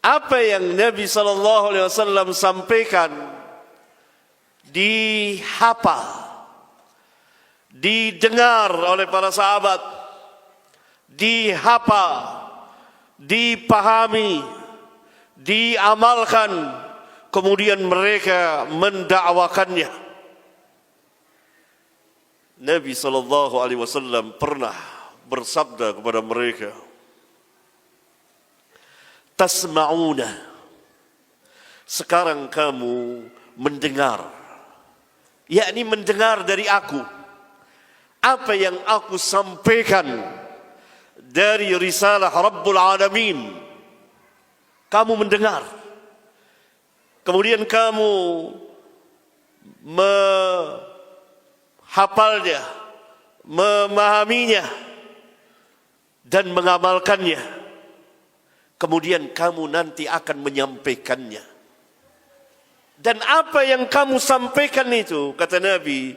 Apa yang Nabi SAW sampaikan dihafal, didengar oleh para sahabat, dihafal, dipahami, diamalkan, kemudian mereka mendakwakannya. Nabi SAW pernah bersabda kepada mereka, tasma'una, sekarang kamu mendengar, yakni mendengar dari aku apa yang aku sampaikan dari risalah Rabbul Alamin. Kamu mendengar, kemudian kamu menghafalnya, memahaminya, dan mengamalkannya. Kemudian kamu nanti akan menyampaikannya. Dan apa yang kamu sampaikan itu, kata Nabi,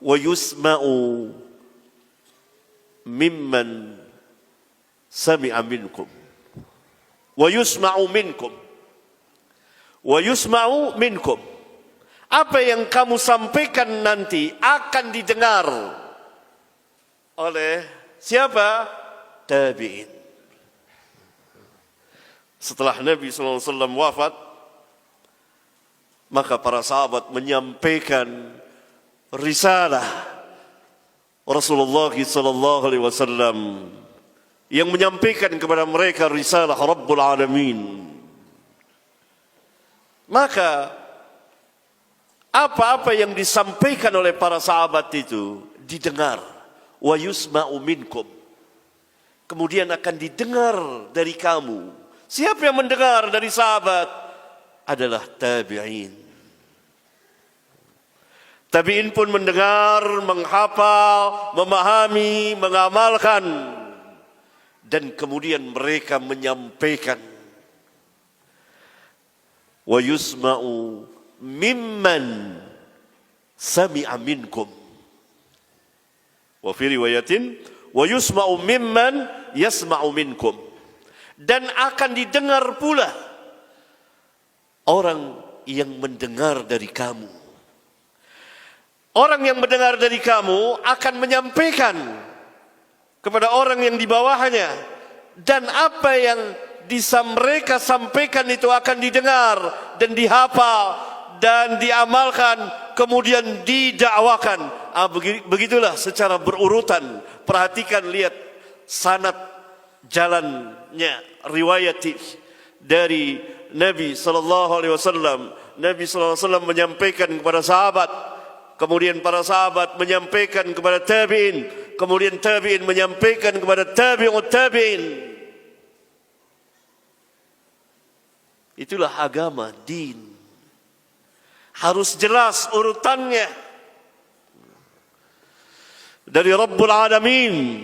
wa yusma'u mimman sami'a minkum, wa yusma'u minkum, wa yusma'u minkum. Apa yang kamu sampaikan nanti akan didengar oleh siapa? Tabi'in. Setelah Nabi SAW wafat, maka para sahabat menyampaikan risalah Rasulullah SAW yang menyampaikan kepada mereka risalah Rabbul Alamin. Maka apa-apa yang disampaikan oleh para sahabat itu didengar, wa yusma'u minkum, kemudian akan didengar dari kamu. Siapa yang mendengar dari sahabat? Adalah tabi'in. Tabi'in pun mendengar, menghafal, memahami, mengamalkan, dan kemudian mereka menyampaikan. Wa yusma'u mimman sami'a minkum. Wa fi riwayatin wa yusma'u mimman yasma'u minkum. Dan akan didengar pula orang yang mendengar dari kamu. Orang yang mendengar dari kamu akan menyampaikan kepada orang yang di bawahnya. Dan apa yang mereka sampaikan itu akan didengar dan dihafal dan diamalkan, kemudian didakwakan. Begitulah secara berurutan. Perhatikan, lihat sanad jalannya riwayat dari Nabi SAW. Nabi SAW menyampaikan kepada sahabat, kemudian para sahabat menyampaikan kepada tabi'in, kemudian tabi'in menyampaikan kepada tabi'ut tabi'in. Itulah agama, din. Harus jelas urutannya dari Rabbul Alamin.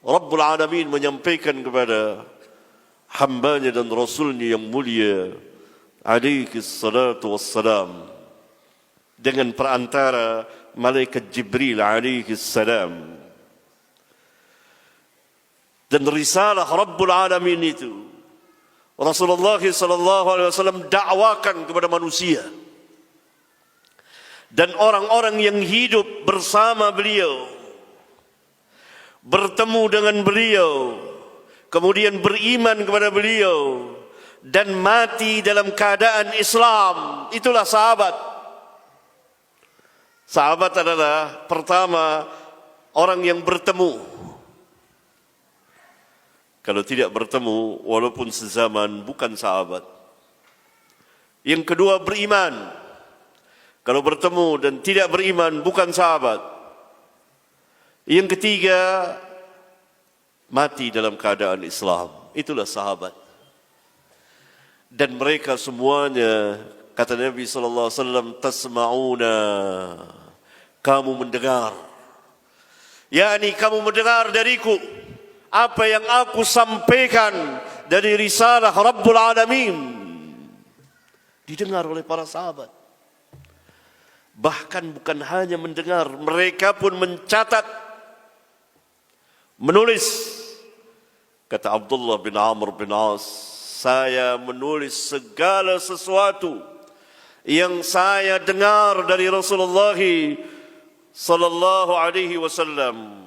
Rabbul Alamin menyampaikan kepada hambanya dan rasulnya yang mulia alaihi salatu wassalam dengan perantara malaikat Jibril alaihi salam. Dan risalah Rabbul Alamin itu Rasulullah SAW dakwakan kepada manusia dan orang-orang yang hidup bersama beliau, bertemu dengan beliau, kemudian beriman kepada beliau dan mati dalam keadaan Islam. Itulah sahabat. Sahabat adalah pertama orang yang bertemu. Kalau tidak bertemu, walaupun sezaman, bukan sahabat. Yang kedua beriman. Kalau bertemu dan tidak beriman, bukan sahabat. Yang ketiga mati dalam keadaan Islam. Itulah sahabat. Dan mereka semuanya, kata Nabi SAW, tasma'una, kamu mendengar. yakni kamu mendengar dariku apa yang aku sampaikan dari risalah Rabbul Alamin, didengar oleh para sahabat. Bahkan bukan hanya mendengar, mereka pun mencatat, menulis Kata Abdullah bin Amr bin As, saya menulis segala sesuatu yang saya dengar dari Rasulullah sallallahu alaihi wasallam.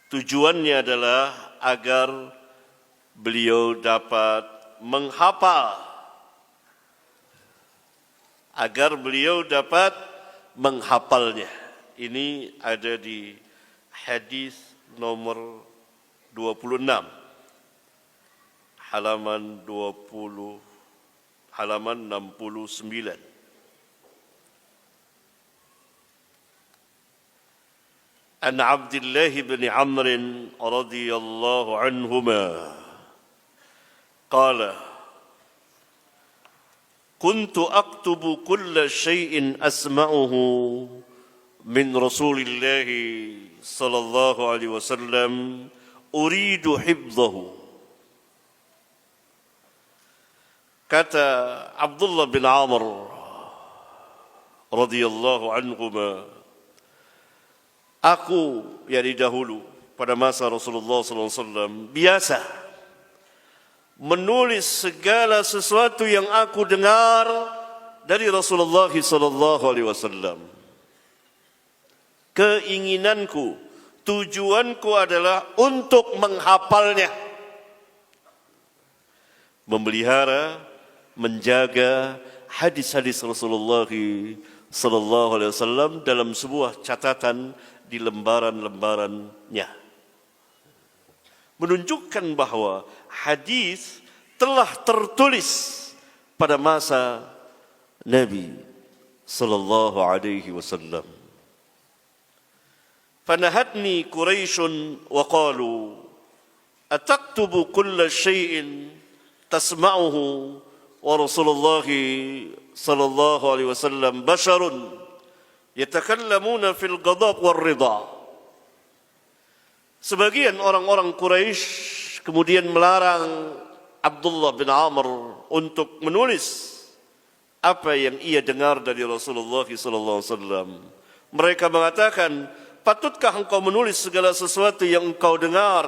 Tujuannya adalah agar beliau dapat menghafal, agar beliau dapat menghafalnya. Ini ada di hadis nomor 26, halaman 69. An Abdullah bin Amr radhiyallahu anhuma qala kuntu aktubu kulla shay'in asma'uhu min Rasulillah sallallahu alaihi wasallam uridu hifdhahu. Kata Abdullah bin Amr radhiyallahu anhuma, aku dari dahulu pada masa Rasulullah sallallahu alaihi wasallam biasa menulis segala sesuatu yang aku dengar dari Rasulullah sallallahu alaihi wasallam. Keinginanku, tujuanku adalah untuk menghafalnya, memelihara, menjaga hadis-hadis Rasulullah sallallahu alaihi wasallam dalam sebuah catatan di lembaran-lembarannya. Menunjukkan bahwa hadis telah tertulis pada masa Nabi sallallahu alaihi wasallam. Fanahatni Quraisyun wa qalu ataktubu kulla syai'in tasma'uhu wa Rasulullah sallallahu alaihi wasallam basharun yatakallamuna fil ghadab war ridha. Sebagian orang-orang Quraisy kemudian melarang Abdullah bin Amr untuk menulis apa yang ia dengar dari Rasulullah sallallahu alaihi wasallam. Mereka mengatakan, patutkah engkau menulis segala sesuatu yang engkau dengar?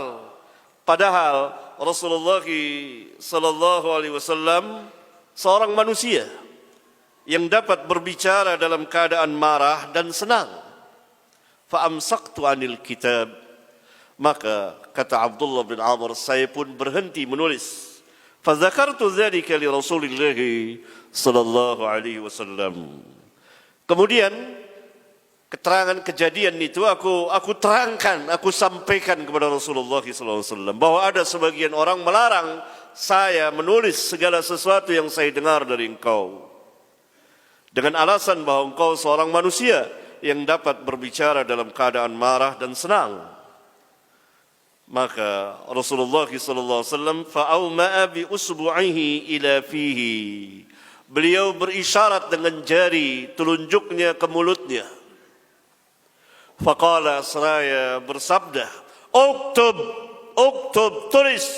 Padahal Rasulullah sallallahu alaihi wasallam seorang manusia yang dapat berbicara dalam keadaan marah dan senang. Fa amsaktu anil kitab. Maka kata Abdullah bin Amr, saya pun berhenti menulis. Fa dzakartu dzalika li Rasulillah sallallahu alaihi wasallam. Kemudian keterangan kejadian itu aku terangkan, aku sampaikan kepada Rasulullah SAW bahwa ada sebagian orang melarang saya menulis segala sesuatu yang saya dengar dari engkau dengan alasan bahwa engkau seorang manusia yang dapat berbicara dalam keadaan marah dan senang. Maka Rasulullah SAW fa'auma'a bi usbu'ihi ila fihi. Beliau berisyarat dengan jari telunjuknya ke mulutnya. Faqala, seraya bersabda, uktub, tulis,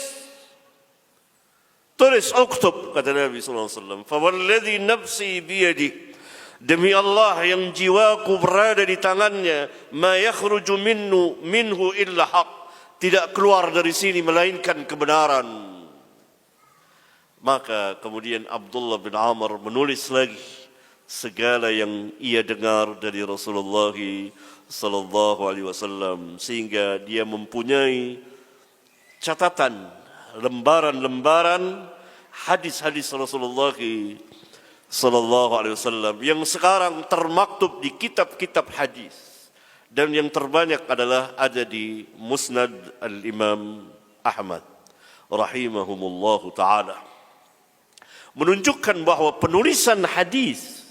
uktub, kata Nabi SAW. Fawalladhi nafsi biyadih, demi Allah yang jiwaku berada di tangannya, ma yakhruju minhu illa haq, tidak keluar dari sini melainkan kebenaran. Maka kemudian Abdullah bin Amr menulis lagi segala yang ia dengar dari Rasulullah sallallahu alaihi wasallam, sehingga dia mempunyai catatan lembaran-lembaran hadis-hadis Rasulullah sallallahu alaihi wasallam yang sekarang termaktub di kitab-kitab hadis, dan yang terbanyak adalah ada di Musnad al-Imam Ahmad rahimahumullahu taala. Menunjukkan bahwa penulisan hadis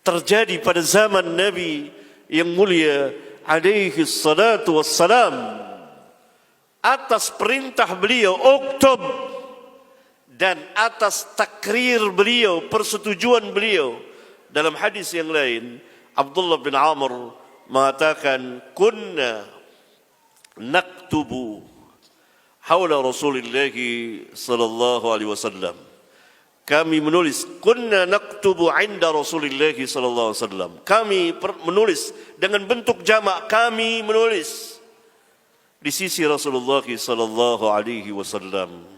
terjadi pada zaman Nabi yang mulia alaihi salatu wassalam atas perintah beliau, uktub, dan atas takrir beliau, persetujuan beliau. Dalam hadis yang lain, Abdullah bin Amr mengatakan, kunna naktubu haula Rasulillah sallallahu alaihi wasallam. Kami menulis, kunna naktubu inda Rasulillah sallallahu alaihi wasallam. Kami menulis dengan bentuk jamak, kami menulis di sisi Rasulullah sallallahu alaihi wasallam.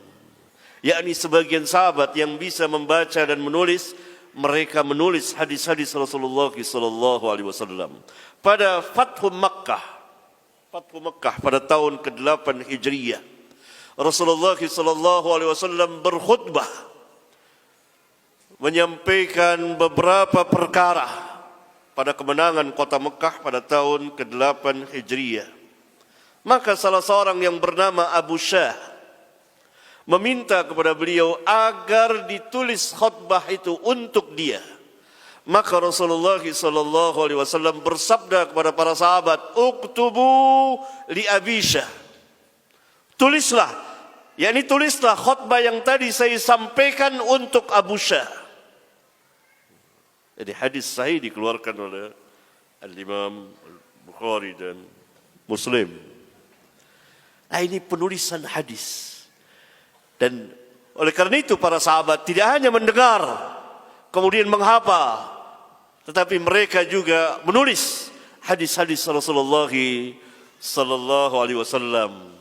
Yakni sebagian sahabat yang bisa membaca dan menulis, mereka menulis hadis-hadis Rasulullah sallallahu alaihi wasallam. Pada Fathu Makkah pada tahun ke-8 Hijriyah, Rasulullah sallallahu alaihi wasallam berkhutbah menyampaikan beberapa perkara pada kemenangan kota Mekah pada tahun ke-8 Hijriyah. Maka salah seorang yang bernama Abu Syah meminta kepada beliau agar ditulis khutbah itu untuk dia. Maka Rasulullah sallallahu alaihi wasallam bersabda kepada para sahabat, "Uktubu li Abi Syah." Tulislah, yakni tulislah khutbah yang tadi saya sampaikan untuk Abu Syah. Jadi hadis sahih dikeluarkan oleh Al-Imam Bukhari dan Muslim. Nah, ini penulisan hadis. Dan oleh karena itu para sahabat tidak hanya mendengar kemudian menghafal, tetapi mereka juga menulis hadis-hadis Rasulullah sallallahu alaihi wasallam.